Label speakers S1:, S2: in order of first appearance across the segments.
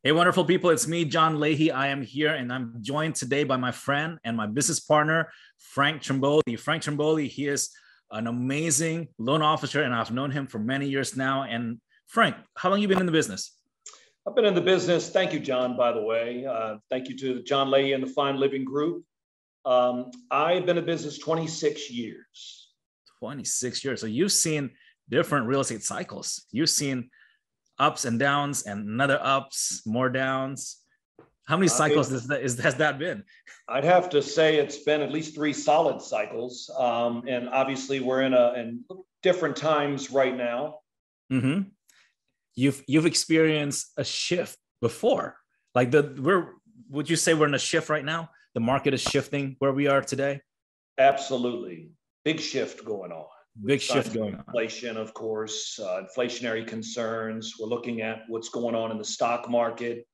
S1: Hey, wonderful people. It's me, John Lahey. I am here and I'm joined today by my friend and my business partner, Frank Trimboli. Frank Trimboli, he is an amazing loan officer and I've known him for many years now. And Frank, how long have you been in the business?
S2: I've been in the business. Thank you, John, by the way. Thank you to John Lahey and the Fine Living Group. I've been in business 26 years.
S1: 26 years. So you've seen different real estate cycles. You've seen ups and downs and another ups, more downs. How many cycles has that been?
S2: I'd have to say it's been at least 3 solid cycles. And obviously we're in different times right now.
S1: Mm-hmm. You've experienced a shift before. Would you say we're in a shift right now? The market is shifting where we are today?
S2: Absolutely. Big shift going on.
S1: Big shift going on.
S2: Inflation, of course, inflationary concerns. We're looking at what's going on in the stock market,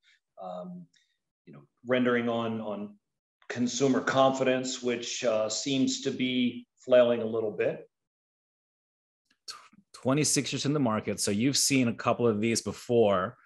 S2: rendering on consumer confidence, which seems to be flailing a little bit.
S1: 26 years in the market. So you've seen a couple of these before.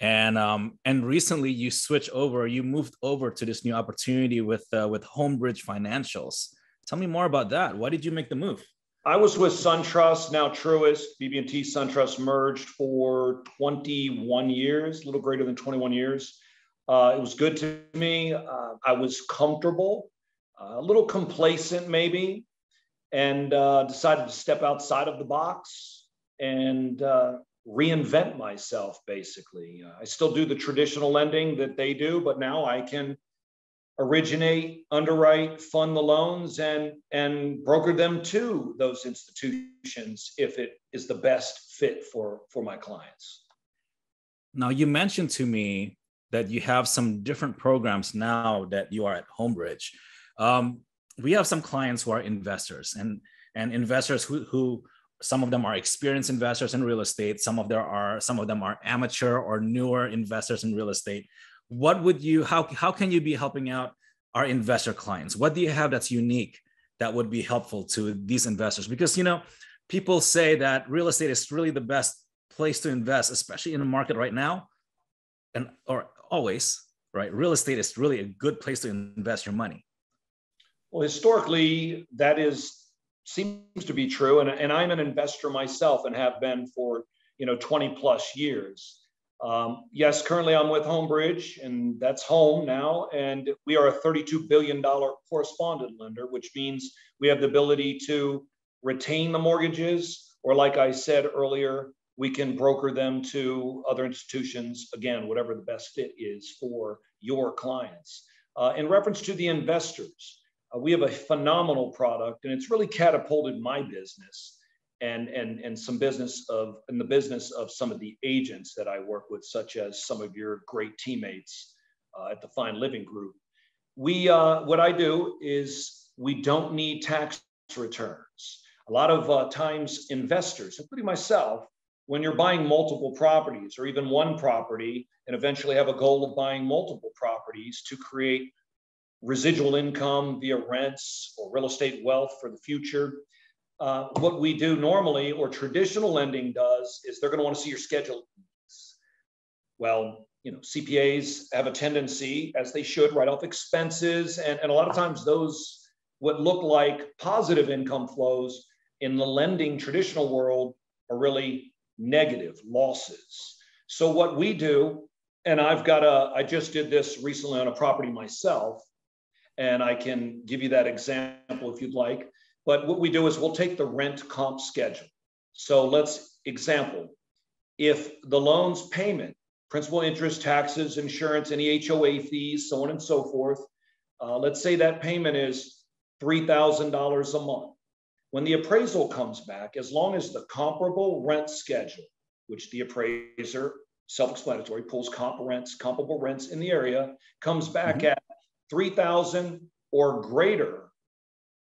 S1: And recently you moved over to this new opportunity with Homebridge Financials. Tell me more about that. Why did you make the move?
S2: I was with SunTrust, now Truist. BB&T SunTrust merged for 21 years, a little greater than 21 years. It was good to me. I was comfortable, a little complacent maybe, and decided to step outside of the box and reinvent myself, basically. I still do the traditional lending that they do, but now I can originate, underwrite, fund the loans, and broker them to those institutions if it is the best fit for my clients.
S1: Now, you mentioned to me that you have some different programs now that you are at Homebridge. We have some clients who are investors and investors who some of them are experienced investors in real estate. Some of them are amateur or newer investors in real estate. How can you be helping out our investor clients? What do you have that's unique that would be helpful to these investors? Because, people say that real estate is really the best place to invest, especially in the market right now or always, right? Real estate is really a good place to invest your money.
S2: Well, historically, that seems to be true. And I'm an investor myself and have been for, 20 plus years. Yes, currently I'm with Homebridge, and that's home now. And we are a $32 billion correspondent lender, which means we have the ability to retain the mortgages, or like I said earlier, we can broker them to other institutions, again, whatever the best fit is for your clients. In reference to the investors, we have a phenomenal product, and it's really catapulted my business and some business in the business of some of the agents that I work with, such as some of your great teammates at the Fine Living Group. What I do is we don't need tax returns. A lot of times investors, including myself, when you're buying multiple properties or even one property and eventually have a goal of buying multiple properties to create residual income via rents or real estate wealth for the future, what we do normally, or traditional lending does, is they're going to want to see your schedule. Well, CPAs have a tendency, as they should, write off expenses. And a lot of times those, what look like positive income flows in the lending traditional world, are really negative losses. So what we do, and I just did this recently on a property myself, and I can give you that example if you'd like. But what we do is we'll take the rent comp schedule. So let's example, if the loan's payment, principal, interest, taxes, insurance, any HOA fees, so on and so forth, let's say that payment is $3,000 a month. When the appraisal comes back, as long as the comparable rent schedule, which the appraiser, self-explanatory, pulls comparable rents in the area, comes back at $3,000 or greater,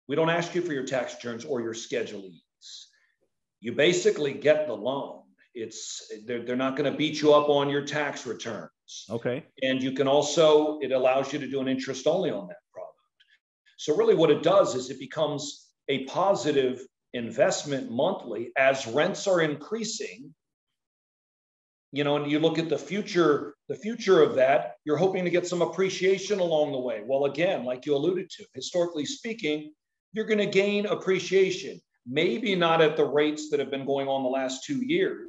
S2: we don't ask you for your tax returns or your schedulees. You basically get the loan. They're not going to beat you up on your tax returns.
S1: Okay.
S2: And you can also, it allows you to do an interest only on that product. So really what it does is it becomes a positive investment monthly as rents are increasing. And you look at the future The future of that, you're hoping to get some appreciation along the way. Well, again, like you alluded to, historically speaking, you're going to gain appreciation, maybe not at the rates that have been going on the last 2 years.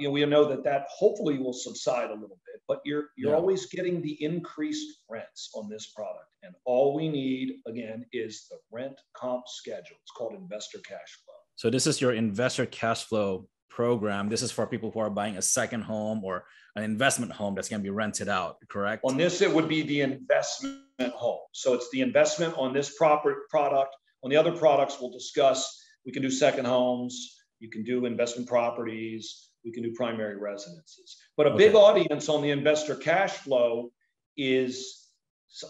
S2: We know that hopefully will subside a little bit, but you're always getting the increased rents on this product. And all we need, again, is the rent comp schedule. It's called investor cash flow.
S1: So this is your investor cash flow program. This is for people who are buying a second home or an investment home that's going to be rented out, correct?
S2: On this, it would be the investment home. So it's the investment on this proper product. On the other products we'll discuss, we can do second homes, you can do investment properties, we can do primary residences. But a big audience on the investor cash flow is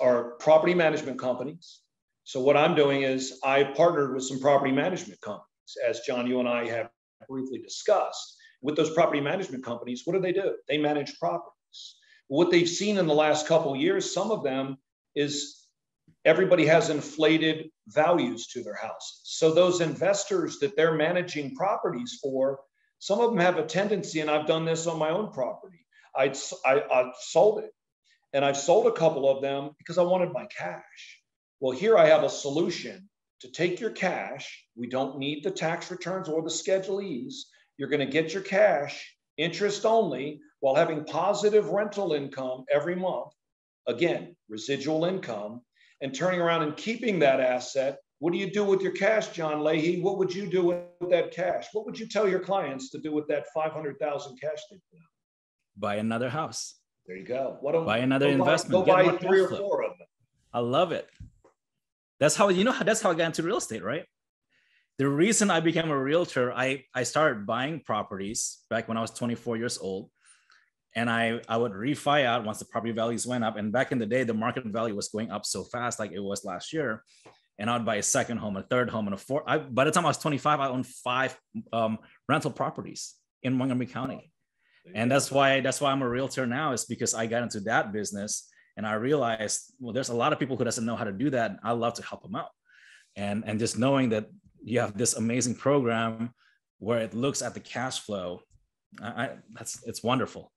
S2: our property management companies. So what I'm doing is I partnered with some property management companies, as John, you and I have briefly discussed. With those property management companies, what do? They manage properties. What they've seen in the last couple of years, some of them, is everybody has inflated values to their houses. So those investors that they're managing properties for, some of them have a tendency, and I've done this on my own property. I've sold it, and I've sold a couple of them because I wanted my cash. Well, here I have a solution to take your cash. We don't need the tax returns or the Schedule E's. You're going to get your cash, interest only, while having positive rental income every month. Again, residual income, and turning around and keeping that asset. What do you do with your cash, John Lahey? What would you do with that cash? What would you tell your clients to do with that $500,000 cash they put out?
S1: Buy another house.
S2: There you go.
S1: Buy another investment.
S2: Go buy 3 or 4 of them.
S1: I love it. That's how I got into real estate, right? The reason I became a realtor, I started buying properties back when I was 24 years old. And I would refi out once the property values went up. And back in the day, the market value was going up so fast, like it was last year. And I would buy a second home, a third home, and a fourth. By the time I was 25, I owned 5 rental properties in Montgomery County. And that's why I'm a realtor now, is because I got into that business. And I realized, well, there's a lot of people who doesn't know how to do that. And I love to help them out. And just knowing that you have this amazing program where it looks at the cash flow, it's wonderful.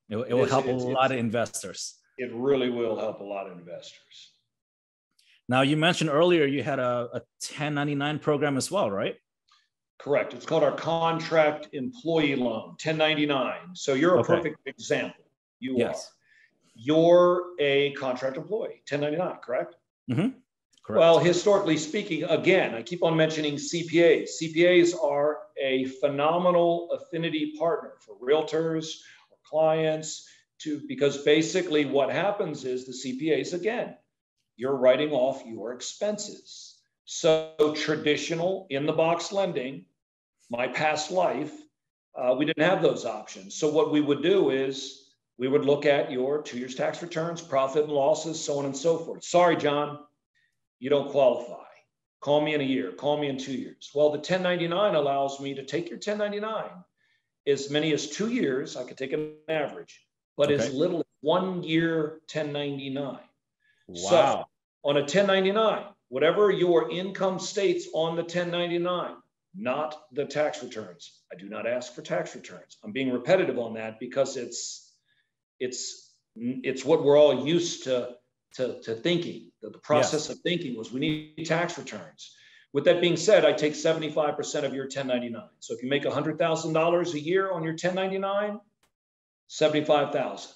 S1: It will help a lot of investors.
S2: It really will help a lot of investors.
S1: Now, you mentioned earlier you had a 1099 program as well, right?
S2: Correct. It's called our contract employee loan, 1099. So you're a perfect example. You are. You're a contract employee, 1099, correct?
S1: Mm-hmm. Correct.
S2: Well, historically speaking, again, I keep on mentioning CPAs. CPAs are a phenomenal affinity partner for realtors or clients, because basically what happens is the CPAs, again, you're writing off your expenses. So traditional in-the-box lending, my past life, we didn't have those options. So what we would do is we would look at your 2 years tax returns, profit and losses, so on and so forth. Sorry, John, you don't qualify. Call me in a year, call me in 2 years. Well, the 1099 allows me to take your 1099 as many as 2 years. I could take an average, but as little as 1 year 1099.
S1: Wow.
S2: So on a 1099, whatever your income states on the 1099, not the tax returns. I do not ask for tax returns. I'm being repetitive on that because it's what we're all used to thinking. The process of thinking was we need tax returns. With that being said, I take 75% of your 1099. So if you make $100,000 a year on your 1099, 75,000,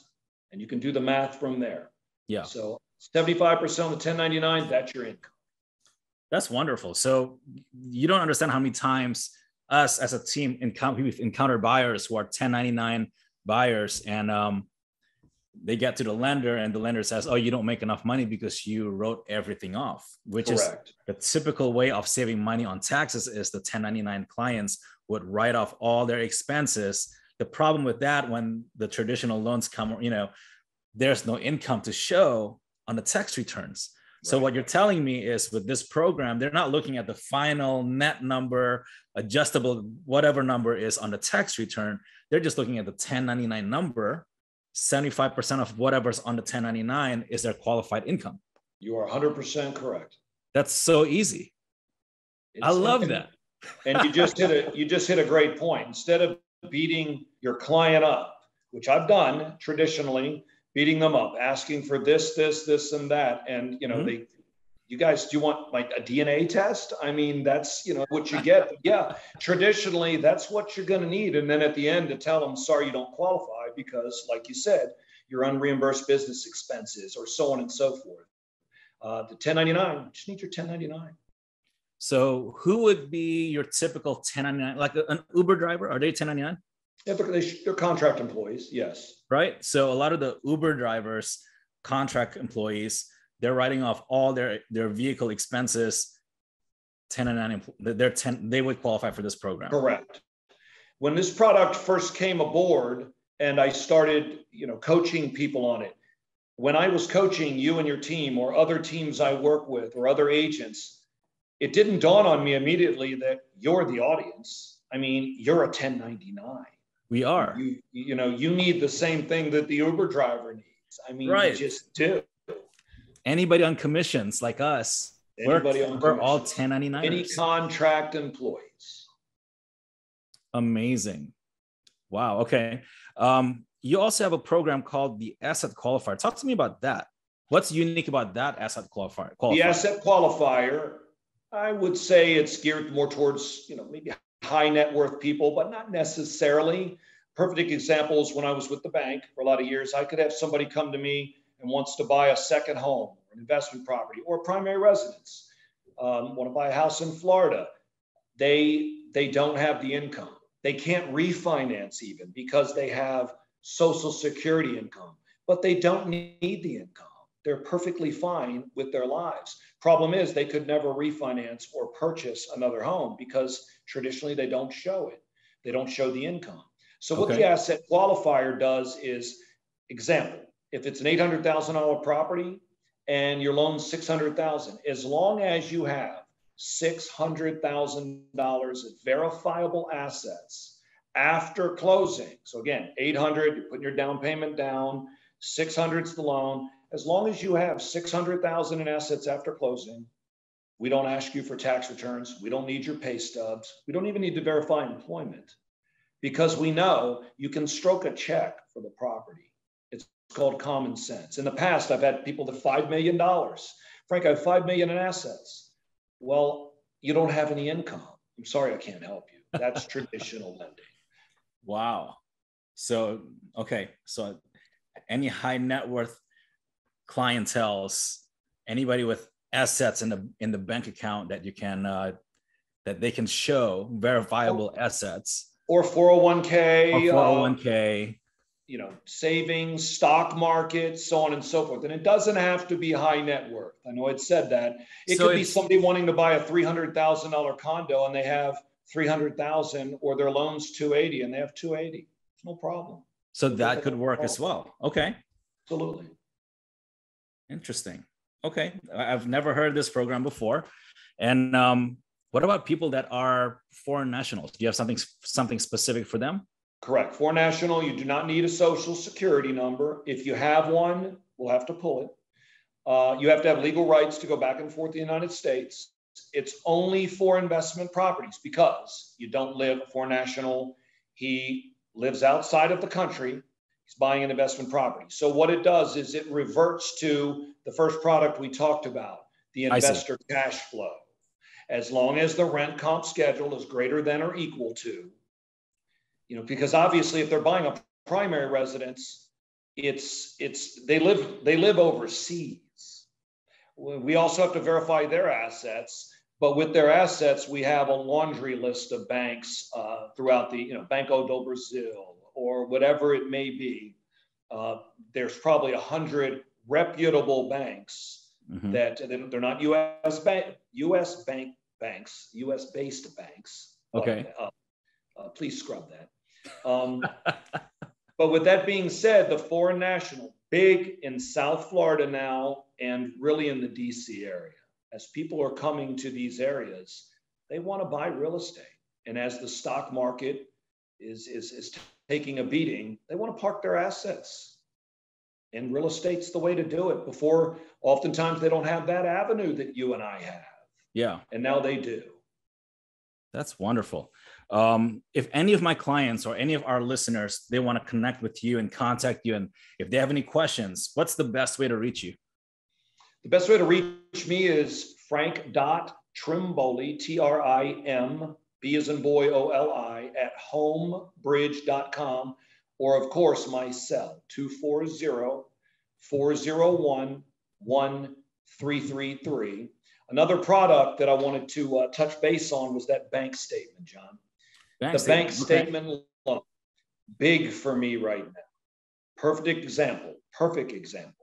S2: and you can do the math from there.
S1: Yeah.
S2: So 75% on the 1099, that's your income.
S1: That's wonderful. So you don't understand how many times us as a team we've encountered buyers who are 1099 buyers, and they get to the lender and the lender says, oh, you don't make enough money because you wrote everything off, which is the typical way of saving money on taxes. Is the 1099 clients would write off all their expenses. The problem with that, when the traditional loans come, there's no income to show on the tax returns. So what you're telling me is, with this program, they're not looking at the final net number, adjustable, whatever number is on the tax return. They're just looking at the 1099 number. 75% of whatever's on the 1099 is their qualified income.
S2: You are 100% correct.
S1: That's so easy. I love that.
S2: And you just hit a great point. Instead of beating your client up which I've done traditionally, beating them up, asking for this, and that. And, you guys, do you want like a DNA test? I mean, that's, what you get. But yeah, traditionally, that's what you're going to need. And then at the end to tell them, sorry, you don't qualify because, like you said, your unreimbursed business expenses or so on and so forth. The 1099, you just need your 1099.
S1: So who would be your typical 1099, like an Uber driver? Are they 1099?
S2: Yeah, they're contract employees, yes.
S1: Right. So a lot of the Uber drivers, contract employees, they're writing off all their vehicle expenses. 1099, they would qualify for this program.
S2: Correct. When this product first came aboard and I started, coaching people on it, when I was coaching you and your team or other teams I work with or other agents, it didn't dawn on me immediately that you're the audience. I mean, you're a 1099.
S1: We are.
S2: You need the same thing that the Uber driver needs. I mean,
S1: right.
S2: You just do.
S1: Anybody on commissions like us, we're all 1099ers.
S2: Any contract employees.
S1: Amazing. Wow. Okay. You also have a program called the Asset Qualifier. Talk to me about that. What's unique about that Asset Qualifier?
S2: The Asset Qualifier, I would say it's geared more towards, maybe high net worth people, but not necessarily. Perfect example is when I was with the bank for a lot of years, I could have somebody come to me and wants to buy a second home, or an investment property, or primary residence. Want to buy a house in Florida. They don't have the income. They can't refinance even because they have Social Security income, but they don't need the income. They're perfectly fine with their lives. Problem is they could never refinance or purchase another home because traditionally they don't show it. They don't show the income. So what the Asset Qualifier does is, example, if it's an $800,000 property and your loan's $600,000, as long as you have $600,000 of verifiable assets after closing. So again, 800, you're putting your down payment down, 600 is the loan. As long as you have 600,000 in assets after closing, we don't ask you for tax returns. We don't need your pay stubs. We don't even need to verify employment because we know you can stroke a check for the property. It's called common sense. In the past, I've had people that $5 million. Frank, I have $5 million in assets. Well, you don't have any income. I'm sorry, I can't help you. That's traditional lending.
S1: Wow. So, okay. So any high net worth clientels, anybody with assets in the bank account that you can, that they can show verifiable assets.
S2: Or 401k.
S1: Or 401k.
S2: Savings, stock market, so on and so forth. And it doesn't have to be high net worth. I know it said that. It could be somebody wanting to buy a $300,000 condo and they have $300,000 or their loan's $280 and they have $280. It's no problem.
S1: So that could work as well. Okay.
S2: Absolutely.
S1: Interesting. Okay. I've never heard this program before. And what about people that are foreign nationals? Do you have something specific for them?
S2: Correct. For national, you do not need a social security number. If you have one, we'll have to pull it. You have to have legal rights to go back and forth to the United States. It's only for investment properties because you don't live for national. He lives outside of the country. He's buying an investment property. So what it does is it reverts to the first product we talked about, the investor cash flow. As long as the rent comp schedule is greater than or equal to, because obviously if they're buying a primary residence, they live overseas. We also have to verify their assets, but with their assets, we have a laundry list of banks throughout the, Banco do Brasil or whatever it may be. There's probably 100 reputable banks that they're not U.S. banks, U.S.-based banks.
S1: Okay.
S2: Please scrub that. But with that being said, the foreign national, big in South Florida now and really in the DC area. As people are coming to these areas, they want to buy real estate. And as the stock market is taking a beating, they want to park their assets. And real estate's the way to do it. Before, oftentimes they don't have that avenue that you and I have.
S1: Yeah.
S2: And now they do.
S1: That's wonderful. If any of my clients or any of our listeners, they want to connect with you and contact you, and if they have any questions, what's the best way to reach you?
S2: The best way to reach me is frank.trimboli, Trimb, as in boy, OLI, at homebridge.com, or of course my cell, 240-401-1333. Another product that I wanted to touch base on was that bank statement, John. Bank statement loan, big for me right now. Perfect example.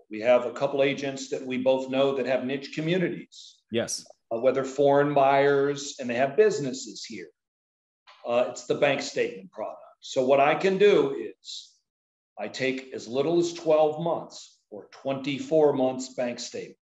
S2: We have a couple agents that we both know that have niche communities.
S1: Yes.
S2: Whether foreign buyers, and they have businesses here. It's the bank statement product. So what I can do is I take as little as 12 months or 24 months bank statements,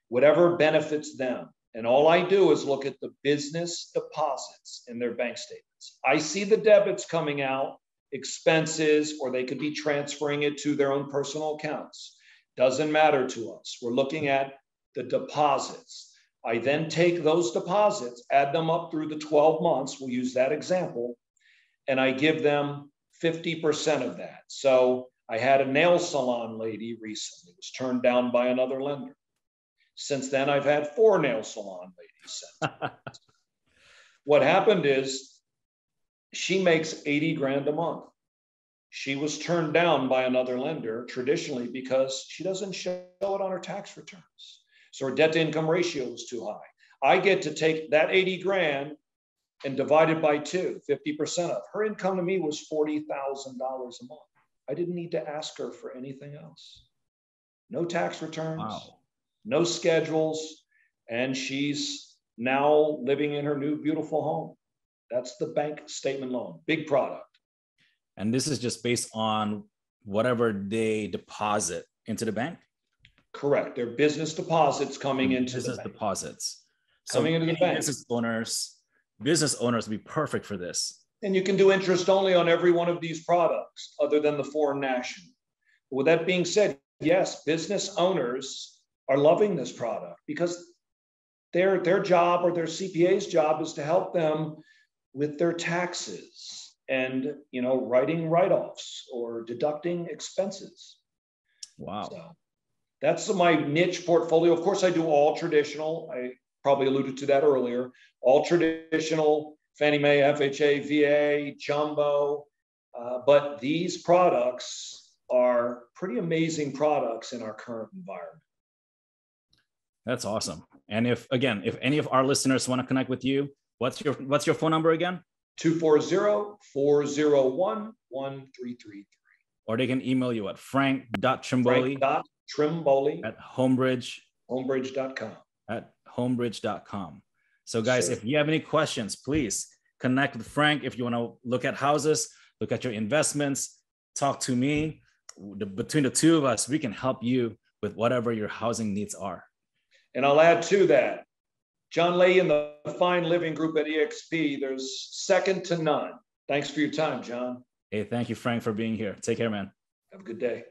S2: whatever benefits them. And all I do is look at the business deposits in their bank statements. I see the debits coming out, expenses, or they could be transferring it to their own personal accounts. Doesn't matter to us. We're looking at the deposits. I then take those deposits, add them up through the 12 months, we'll use that example, and I give them 50% of that. So I had a nail salon lady recently, was turned down by another lender. Since then, I've had 4 nail salon ladies sent. What happened is she makes 80 grand a month. She was turned down by another lender traditionally because she doesn't show it on her tax returns. So her debt to income ratio was too high. I get to take that 80 grand and divide it by 2, 50% of her income to me was $40,000 a month. I didn't need to ask her for anything else. No tax returns. Wow. No schedules, and she's now living in her new beautiful home. That's the bank statement loan, big product.
S1: And this is just based on whatever they deposit into the bank?
S2: Correct. They're business deposits coming into the bank. Business
S1: deposits. So coming into the bank. Business owners would be perfect for this.
S2: And you can do interest only on every one of these products other than the foreign national. With that being said, yes, business owners are loving this product because their job or their CPA's job is to help them with their taxes and, writing write-offs or deducting expenses.
S1: Wow.
S2: So that's my niche portfolio. Of course, I do all traditional. I probably alluded to that earlier. All traditional, Fannie Mae, FHA, VA, jumbo. But these products are pretty amazing products in our current environment.
S1: That's awesome. And if any of our listeners want to connect with you, what's your phone number again?
S2: 240-401-1333.
S1: Or they can email you at frank.trimboli at
S2: homebridge.com.
S1: At homebridge.com. So guys, if you have any questions, please connect with Frank. If you want to look at houses, look at your investments, talk to me. Between the two of us, we can help you with whatever your housing needs are.
S2: And I'll add to that, John Lahey and the Fine Living Group at EXP, there's second to none. Thanks for your time, John.
S1: Hey, thank you, Frank, for being here. Take care, man.
S2: Have a good day.